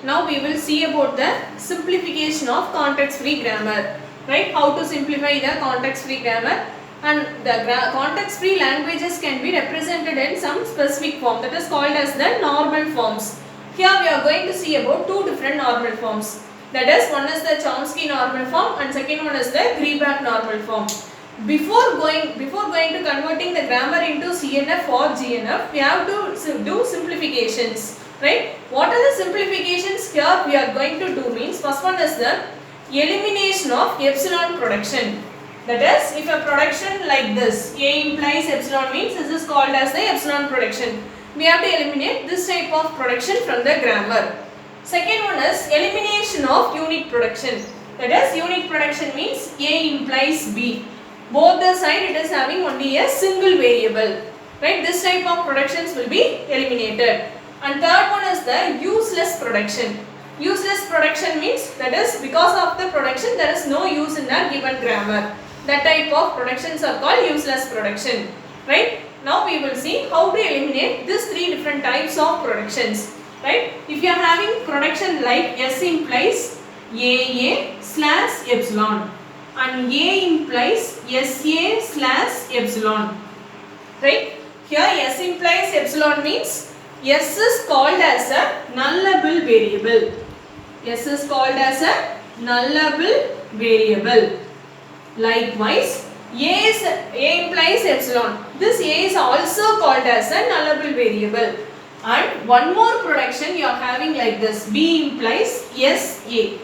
Now we will see about the simplification of context-free grammar. Right? How to simplify the context-free grammar, and the context-free languages can be represented in some specific form, that is called as the normal forms. Here we are going to see about two different normal forms. That is, one is the Chomsky normal form and second one is the Greibach normal form. Before going to converting the grammar into CNF or GNF, we have to do simplifications. Right? What are the simplifications here we are going to do means, first one is the elimination of epsilon production. That is, if a production like this, A implies epsilon means this is called as the epsilon production. We have to eliminate this type of production from the grammar. Second one is elimination of unit production. That is, unit production means A implies B. Both the side it is having only a single variable. Right? This type of productions will be eliminated. And third one is the useless production. Useless production means, that is, because of the production there is no use in a given grammar. That type of productions are called useless production. Right? Now we will see how to eliminate these three different types of productions. Right? If you are having production like S implies AA slash epsilon and A implies SA slash epsilon. Right? Here S implies epsilon means S is called as a nullable variable. S is called as a nullable variable. Likewise, A implies epsilon. This A is also called as a nullable variable. And one more production you are having like this. B implies SA.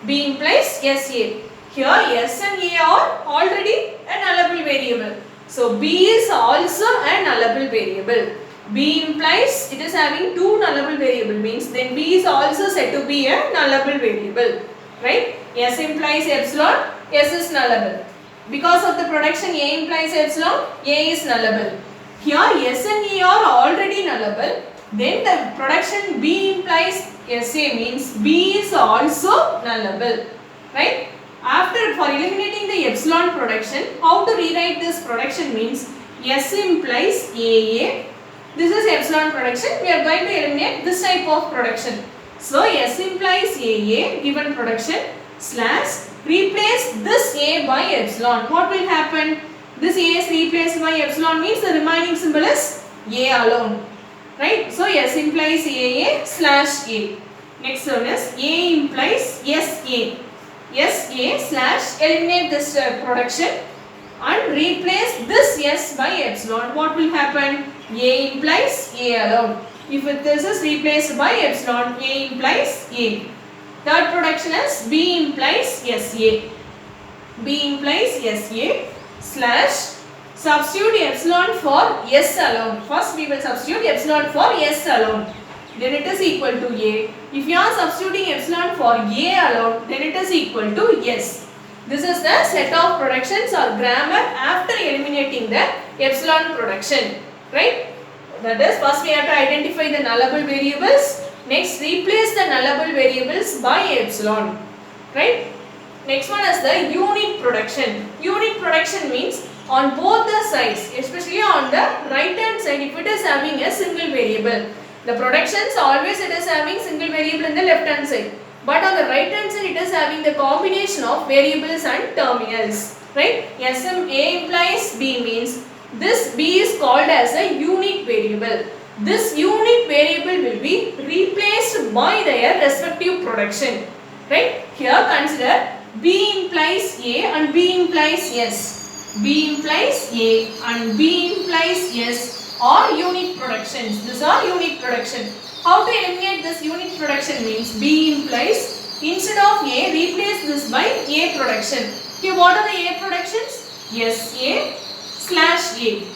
B implies SA. Here S and A are already a nullable variable. So B is also a nullable variable. B implies it is having two nullable variable means then B is also said to be a nullable variable. Right? S implies epsilon, S is nullable. Because of the production A implies epsilon, A is nullable. Here S and E are already nullable. Then the production B implies SA means B is also nullable. Right? After, for eliminating the epsilon production, how to rewrite this production means S implies AA. This is epsilon production. We are going to eliminate this type of production. So S implies AA given production slash replace this A by epsilon. What will happen? This A is replaced by epsilon means the remaining symbol is A alone. Right? So S implies AA slash A. Next one is A implies SA. SA slash eliminate this production and replace this S by epsilon. What will happen? A implies A alone. If this is replaced by epsilon, A implies A. Third production is B implies SA. B implies SA slash substitute epsilon for S alone. First we will substitute epsilon for S alone. Then it is equal to A. If you are substituting epsilon for A alone, then it is equal to S. This is the set of productions or grammar after eliminating the epsilon production. Right? That is, first we have to identify the nullable variables. Next, replace the nullable variables by epsilon. Right? Next one is the unit production. Unit production means on both the sides, especially on the right hand side, if it is having a single variable. The productions always it is having single variable in the left hand side. But on the right hand side, it is having the combination of variables and terminals. Right? SM A implies B means this B is called as a unit variable. This unit variable will be replaced by their respective production. Right? Here consider B implies A and B implies S. B implies A and B implies S are unit productions. These are unit production. How to eliminate this unit production means B implies instead of A replace this by A production. Here what are the A productions? SA slash A.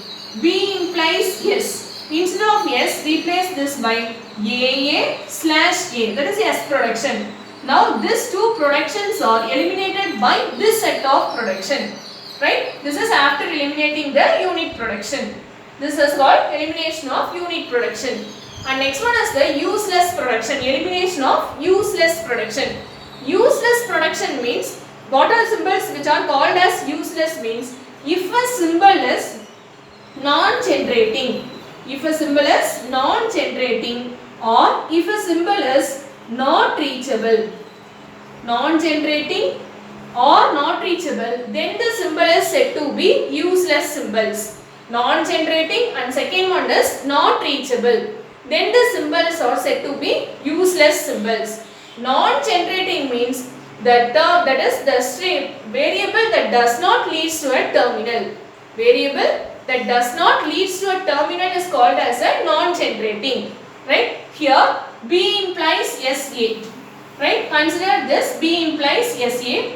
B implies S. Instead of S replace this by AA slash A. That is S production. Now these two productions are eliminated by this set of production. Right? This is after eliminating the unit production. This is called elimination of unit production. And next one is the useless production. Elimination of useless production. Useless production means what are symbols which are called as useless means if a symbol is non-generating. If a symbol is non-generating or if a symbol is not reachable, non-generating or not reachable, then the symbol is said to be useless symbols. Non-generating and second one is not reachable, then the symbols are said to be useless symbols. Non-generating means that is the string variable that does not lead to a terminal. Variable that does not lead to a terminal is called as a non-generating. Right? Here B implies SA. Right? Consider this, B implies SA.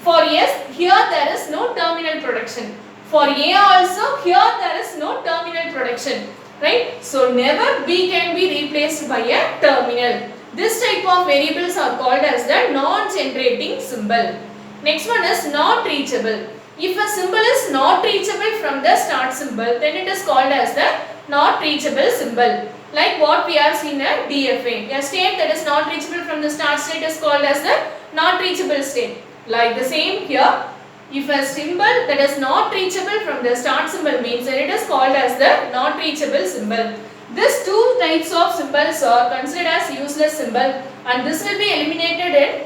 For S, here there is no terminal production. For A also, here there is no terminal production. Right? So never B can be replaced by a terminal. This type of variables are called as the non-generating symbol. Next one is not reachable. If a symbol is not reachable from the start symbol, then it is called as the not reachable symbol. Like what we have seen at DFA. A state that is not reachable from the start state is called as the not reachable state. Like the same here, if a symbol that is not reachable from the start symbol means that it is called as the not reachable symbol. These two types of symbols are considered as useless symbol, and this will be eliminated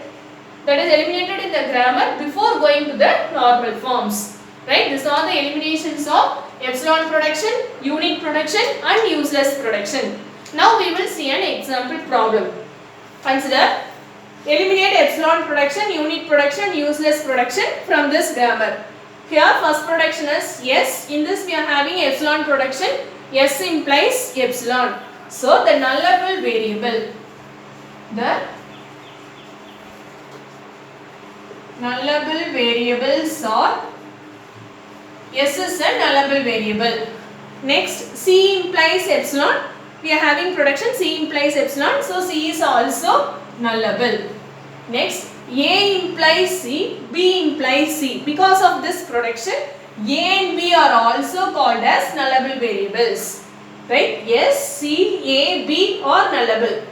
in the grammar before going to the normal forms. Right? These are the eliminations of epsilon production, unit production and useless production. Now we will see an example problem. Consider eliminate epsilon production, unit production, useless production from this grammar. Here first production is S. In this we are having epsilon production. S implies epsilon. So the nullable variable. The nullable variables are S is a nullable variable. Next C implies epsilon. We are having production, C implies epsilon. So C is also nullable. Next A implies C, B implies C. Because of this production, A and B are also called as nullable variables. Right? S, C, A, B are nullable.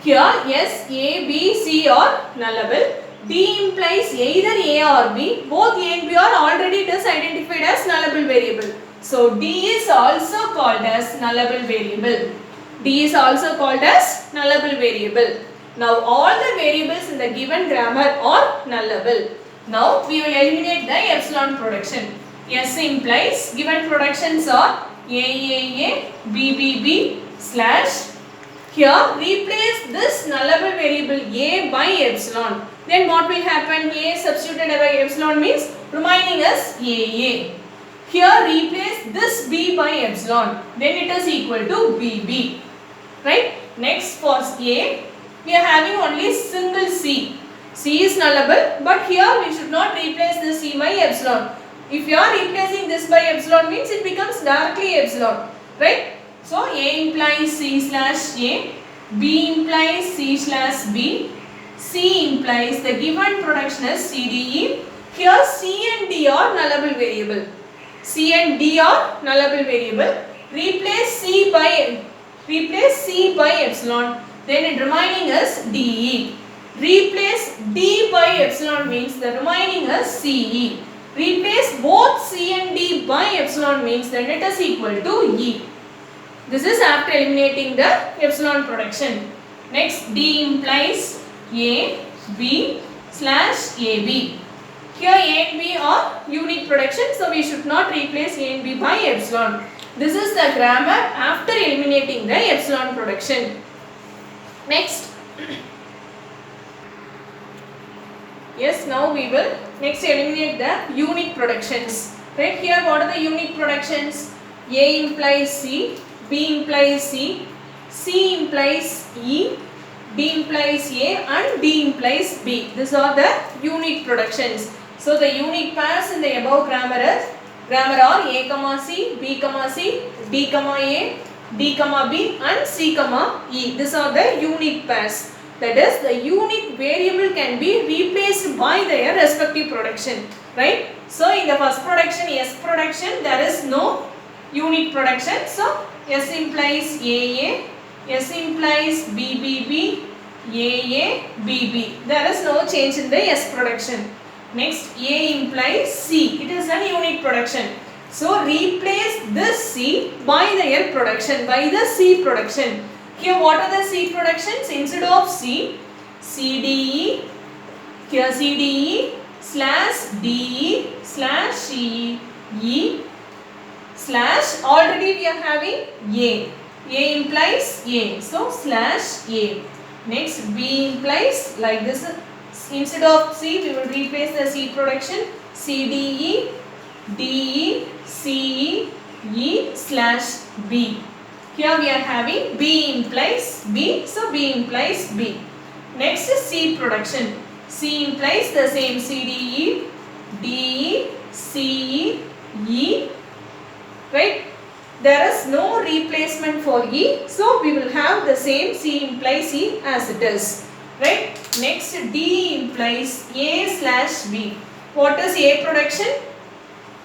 Here S, A, B, C are nullable. D implies either A or B. Both A and B are already identified as nullable variable. So D is also called as nullable variable. D is also called as nullable variable. Now all the variables in the given grammar are nullable. Now we will eliminate the epsilon production. S implies given productions are A, B, slash. Here replace this nullable variable A by epsilon. Then what will happen? A substituted by epsilon means remaining as AA. Here replace this B by epsilon. Then it is equal to BB. Right? Next for A, we are having only single C. C is nullable, but here we should not replace this C by epsilon. If you are replacing this by epsilon means it becomes directly epsilon. Right? So A implies C slash A, B implies C slash B, C implies the given production is CDE. Here C and D are nullable variable. C and D are nullable variable. Replace C by epsilon. Then it remaining is DE. Replace D by epsilon means the remaining is CE. Replace both C and D by epsilon means that it is equal to E. This is after eliminating the epsilon production. Next D implies A, B slash AB. Here A and B are unit production, so we should not replace A and B by epsilon. This is the grammar after eliminating the epsilon production. Next. Yes, now we will next eliminate the unit productions. Right here, what are the unit productions? A implies C, B implies C, C implies E, D implies A and D implies B. These are the unit productions. So the unit pairs in the above grammar are A, C, B, C, D, A, D, B and C, E. These are the unit pairs. That is, the unit variable can be replaced by their respective production. Right? So in the first production, S production, there is no unit production. So S implies AA, S implies BBB, AA, BB. There is no change in the S production. Next, A implies C. It is a unit production. So replace this C by their production, by the C production. Here what are the seed productions? Instead of C, CDE, here CDE slash DE slash CE slash, already we are having A. A implies A. So slash A. Next B implies like this. Instead of C, we will replace the seed production CDE, DE, CE, E slash B. Here we are having B implies B. So B implies B. Next is seed production. C implies the same CDE, DE, CE, E. Right? There is no replacement for E. So we will have the same C implies E as it is. Right? Next D implies A slash B. What is A production?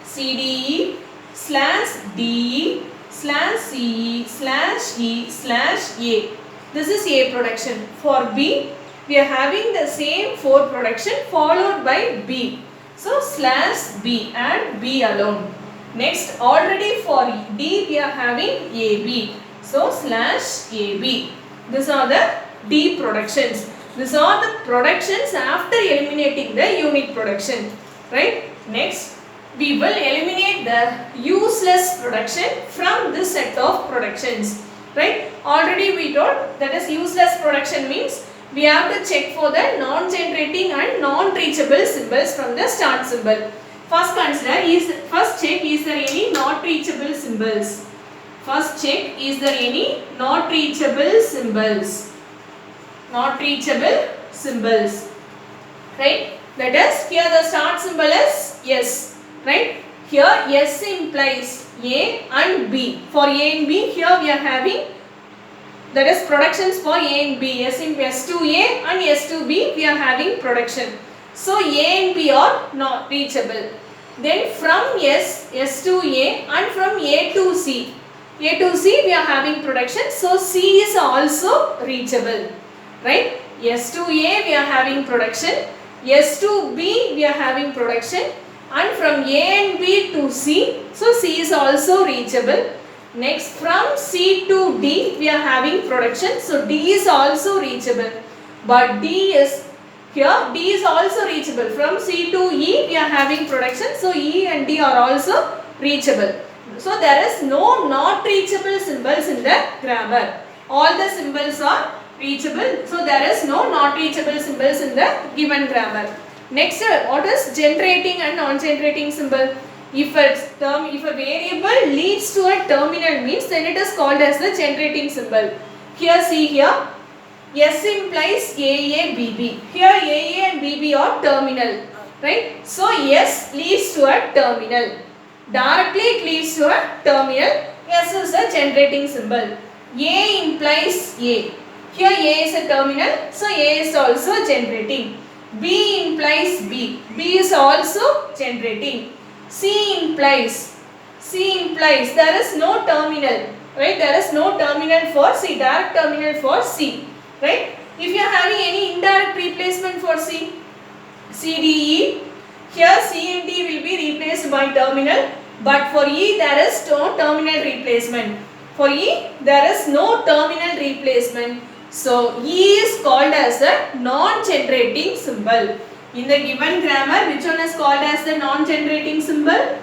CDE slash DE slash CE slash E slash A. This is A production. For B, we are having the same 4 production followed by B. So slash B and B alone. Next, already for D, we are having AB. So slash AB. These are the D productions. These are the productions after eliminating the unit production. Right? Next, we will eliminate the useless production from this set of productions. Right? Already we told that is useless production means we have to check for the non-generating and non-reachable symbols from the start symbol. First check is there any not reachable symbols. First check is there any not reachable symbols. Not reachable symbols. Right? That is, here the start symbol is S. Right? Here S implies A and B. For A and B, here we are having, that is productions for A and B. S2A and S2B we are having production. So A and B are not reachable. Then from S to A and from A to C. A to C we are having production. So C is also reachable. Right? S to A we are having production. S to B we are having production. And from A and B to C. So C is also reachable. Next from C to D we are having production. So D is also reachable. But D is here, D is also reachable. From C to E we are having production. So E and D are also reachable. So there is no not reachable symbols in the grammar. All the symbols are reachable. So there is no not reachable symbols in the given grammar. Next, what is generating and non-generating symbol? If a variable leads to a terminal means, then it is called as the generating symbol. Here see here. S implies AA, BB. Here AA and BB are terminal. Right? So S leads to a terminal. Directly it leads to a terminal. S is a generating symbol. A implies A. Here A is a terminal. So A is also generating. B implies B. B is also generating. C implies there is no terminal. Right? There is no terminal for C. Direct terminal for C. Right? If you are having any indirect replacement for C, CDE, here C and D will be replaced by terminal, but for E there is no terminal replacement. For E there is no terminal replacement. So E is called as a non-generating symbol. In the given grammar, which one is called as the non-generating symbol?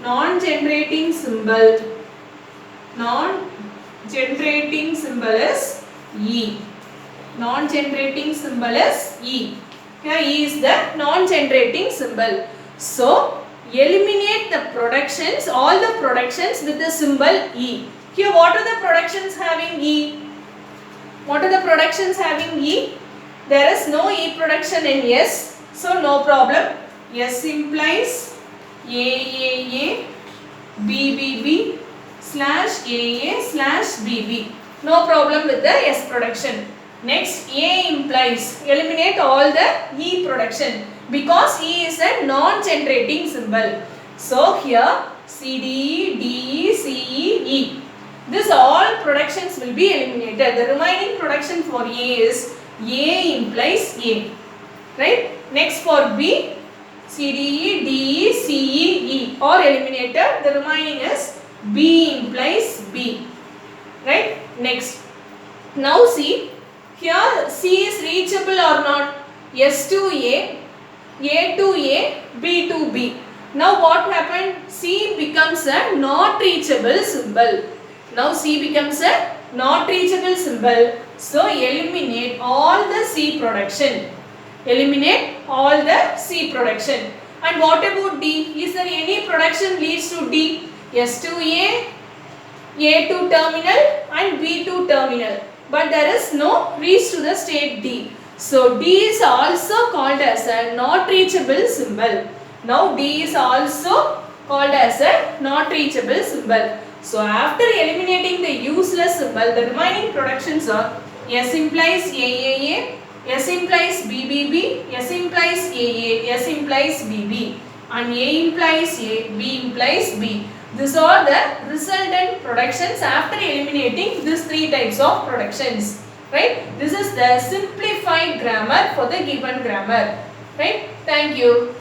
Non-generating symbol. Non-generating symbol is E. Non-generating symbol is E. Here E is the non-generating symbol. So eliminate the productions, all the productions with the symbol E. Here what are the productions having E? What are the productions having E? There is no E production in S. So no problem. S implies AAA, BBB slash AA slash BB. No problem with the S production. Next, A implies, eliminate all the E production because E is a non-generating symbol. So here CDE, DE, CE, E. This all productions will be eliminated. The remaining production for A is A implies A. Right? Next for B, CDE, DE, CE, E are eliminated. The remaining is B implies B. Right? Next, Now see, here C is reachable or not? S to A to A, B to B. Now what happened? C becomes a not reachable symbol. Now C becomes a not reachable symbol. So eliminate all the C production. Eliminate all the C production. And what about D? Is there any production leads to D? S to A to terminal and B to terminal. But there is no reach to the state D. So D is also called as a not reachable symbol. Now D is also called as a not reachable symbol. So after eliminating the useless symbol, the remaining productions are S implies AAA, S implies BBB, S implies AA, S implies BB, and A implies A, B implies B. These are the resultant productions after eliminating these three types of productions. Right? This is the simplified grammar for the given grammar. Right? Thank you.